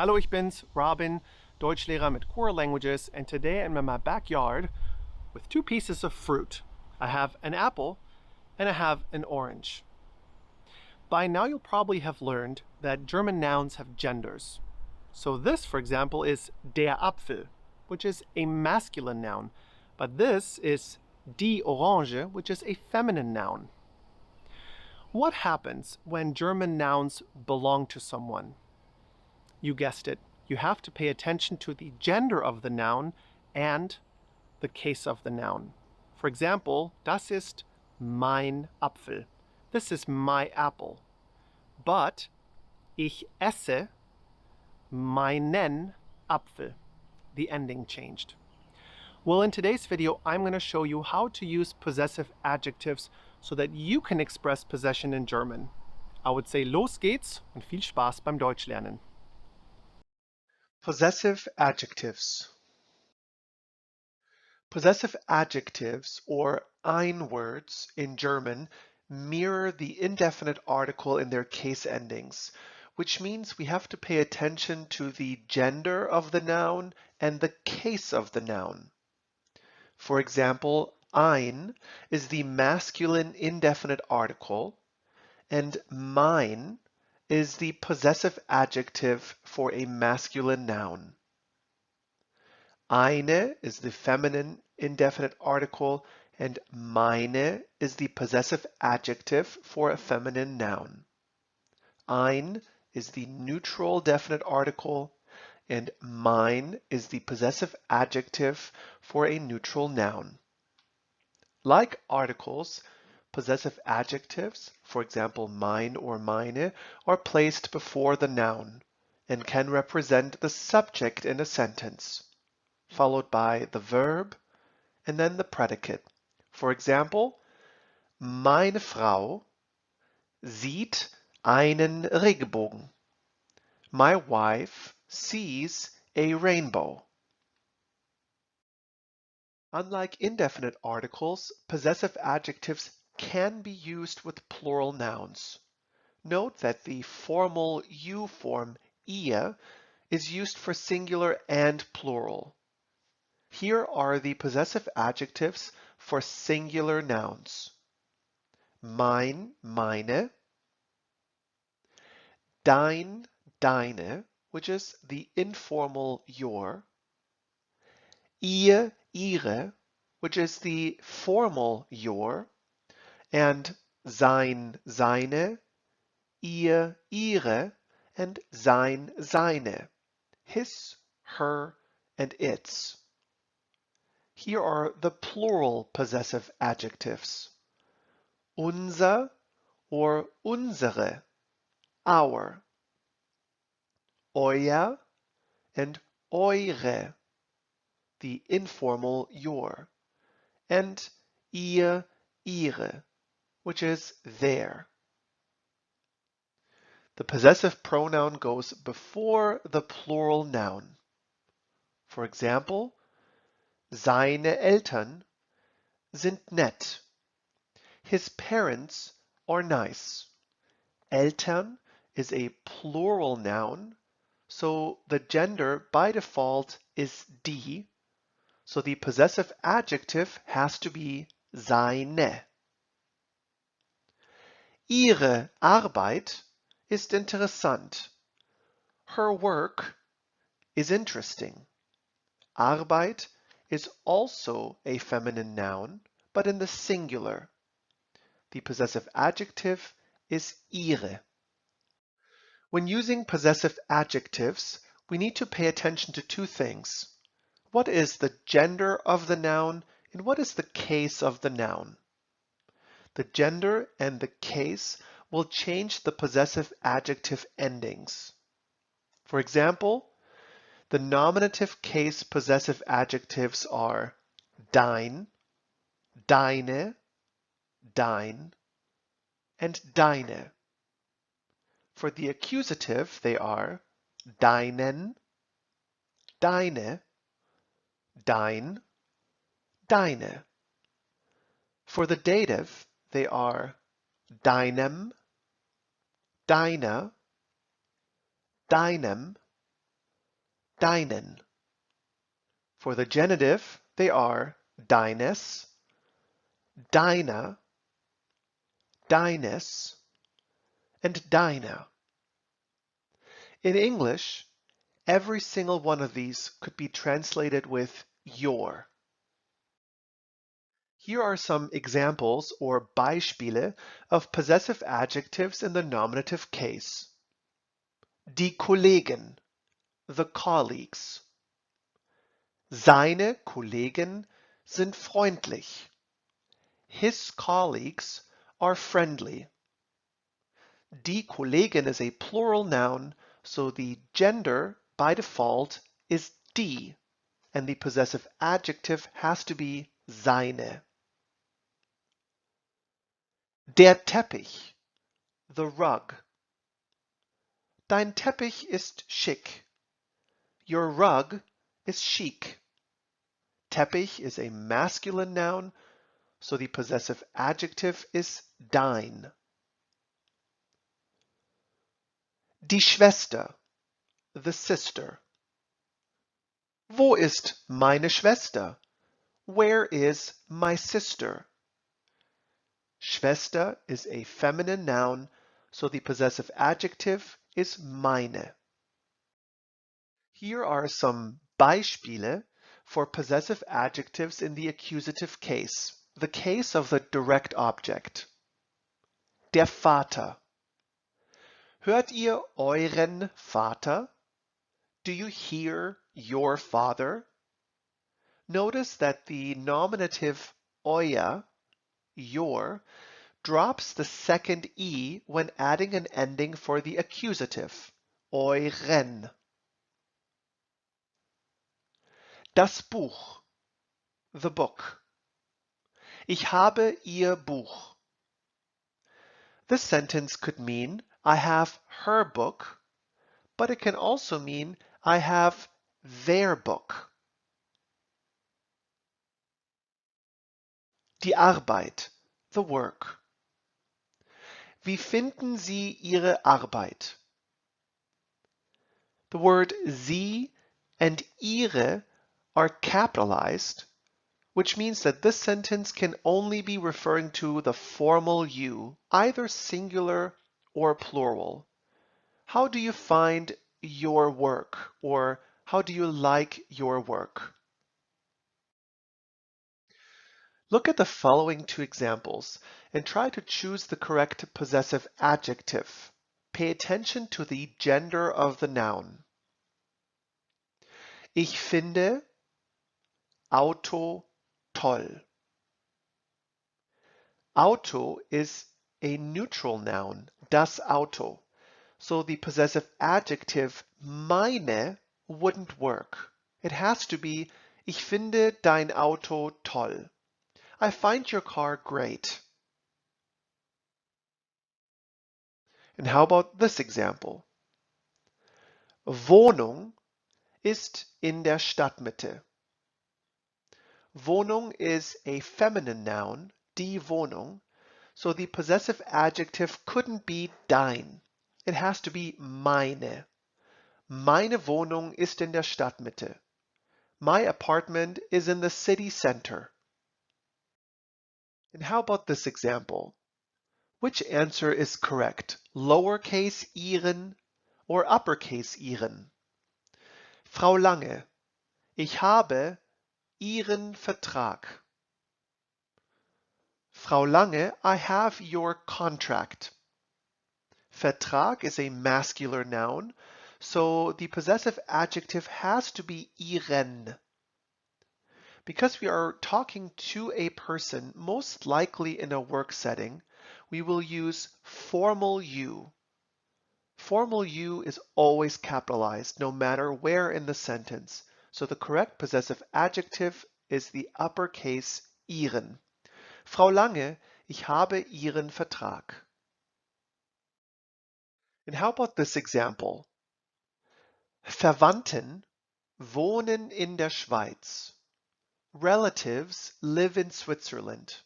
Hallo, ich bin's, Robin, Deutschlehrer mit Core Languages, and today I'm in my backyard with two pieces of fruit. I have an apple and I have an orange. By now you'll probably have learned that German nouns have genders. So this, for example, is der Apfel, which is a masculine noun, but this is die Orange, which is a feminine noun. What happens when German nouns belong to someone? You guessed it, you have to pay attention to the gender of the noun and the case of the noun. For example, das ist mein Apfel. This is my apple. But ich esse meinen Apfel. The ending changed. Well, in today's video, I'm going to show you how to use possessive adjectives so that you can express possession in German. I would say los geht's und viel Spaß beim Deutschlernen. Possessive adjectives. Possessive adjectives, or ein words in German, mirror the indefinite article in their case endings, which means we have to pay attention to the gender of the noun and the case of the noun. For example, ein is the masculine indefinite article, and mein is the possessive adjective for a masculine noun. Eine is the feminine indefinite article, and meine is the possessive adjective for a feminine noun. Ein is the neutral definite article, and mein is the possessive adjective for a neutral noun. Like articles, possessive adjectives, for example, mein or meine, are placed before the noun and can represent the subject in a sentence, followed by the verb and then the predicate. For example, meine Frau sieht einen Regenbogen. My wife sees a rainbow. Unlike indefinite articles, possessive adjectives can be used with plural nouns. Note that the formal you form ihr is used for singular and plural. Here are the possessive adjectives for singular nouns. Mein, meine. Dein, deine, which is the informal your. Ihr, ihre, which is the formal your. And sein, seine, ihr, ihre, and sein, seine, his, her, and its. Here are the plural possessive adjectives. Unser or unsere, our. Euer and eure, the informal your. And ihr, ihre, which is their. The possessive pronoun goes before the plural noun. For example, seine Eltern sind nett. His parents are nice. Eltern is a plural noun, so the gender by default is die, so the possessive adjective has to be seine. Ihre Arbeit ist interessant. Her work is interesting. Arbeit is also a feminine noun, but in the singular. The possessive adjective is ihre. When using possessive adjectives, we need to pay attention to two things. What is the gender of the noun, and what is the case of the noun? The gender and the case will change the possessive adjective endings. For example, the nominative case possessive adjectives are dein, deine, dein, and deine. For the accusative, they are deinen, deine, dein, deine. For the dative, they are deinem, deiner, deinem, deinen. For the genitive, they are deines, deiner, deines, and deiner. In English, every single one of these could be translated with your. Here are some examples or Beispiele of possessive adjectives in the nominative case. Die Kollegen, the colleagues. Seine Kollegen sind freundlich. His colleagues are friendly. Die Kollegen is a plural noun, so the gender by default is die, and the possessive adjective has to be seine. Der Teppich, the rug. Dein Teppich ist schick. Your rug is chic. Teppich is a masculine noun, so the possessive adjective is dein. Die Schwester, the sister. Wo ist meine Schwester? Where is my sister? Schwester is a feminine noun, so the possessive adjective is meine. Here are some Beispiele for possessive adjectives in the accusative case, the case of the direct object. Der Vater. Hört ihr euren Vater? Do you hear your father? Notice that the nominative euer, your, drops the second E when adding an ending for the accusative, euren. Das Buch, the book. Ich habe ihr Buch. This sentence could mean I have her book, but it can also mean I have their book. Die Arbeit, the work. Wie finden Sie Ihre Arbeit? The word Sie and Ihre are capitalized, which means that this sentence can only be referring to the formal you, either singular or plural. How do you find your work? Or how do you like your work? Look at the following two examples and try to choose the correct possessive adjective. Pay attention to the gender of the noun. Ich finde Auto toll. Auto is a neutral noun, das Auto. So the possessive adjective meine wouldn't work. It has to be Ich finde dein Auto toll. I find your car great. And how about this example? Wohnung ist in der Stadtmitte. Wohnung is a feminine noun, die Wohnung, so the possessive adjective couldn't be dein. It has to be meine. Meine Wohnung ist in der Stadtmitte. My apartment is in the city center. And how about this example? Which answer is correct? Lowercase ihren or uppercase ihren? Frau Lange, ich habe Ihren Vertrag. Frau Lange, I have your contract. Vertrag is a masculine noun, so the possessive adjective has to be Ihren. Because we are talking to a person, most likely in a work setting, we will use formal you. Formal you is always capitalized, no matter where in the sentence. So the correct possessive adjective is the uppercase Ihren. Frau Lange, ich habe Ihren Vertrag. And how about this example? Verwandten wohnen in der Schweiz. Relatives live in Switzerland.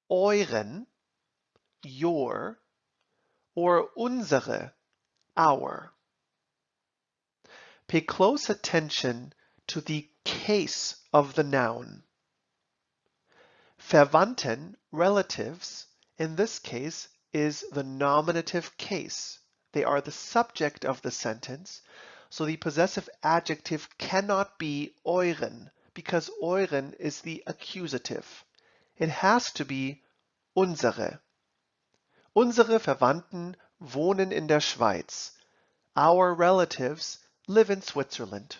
Euren, your, or unsere, our. Pay close attention to the case of the noun. Verwandten, relatives, in this case, is the nominative case. They are the subject of the sentence, so the possessive adjective cannot be euren, because euren is the accusative. It has to be unsere. Unsere Verwandten wohnen in der Schweiz. Our relatives live in Switzerland.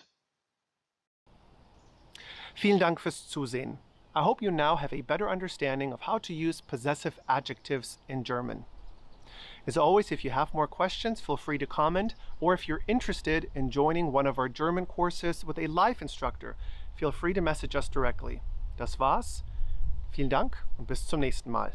Vielen Dank fürs Zusehen. I hope you now have a better understanding of how to use possessive adjectives in German. As always, if you have more questions, feel free to comment, or if you're interested in joining one of our German courses with a live instructor, feel free to message us directly. Das war's. Vielen Dank und bis zum nächsten Mal.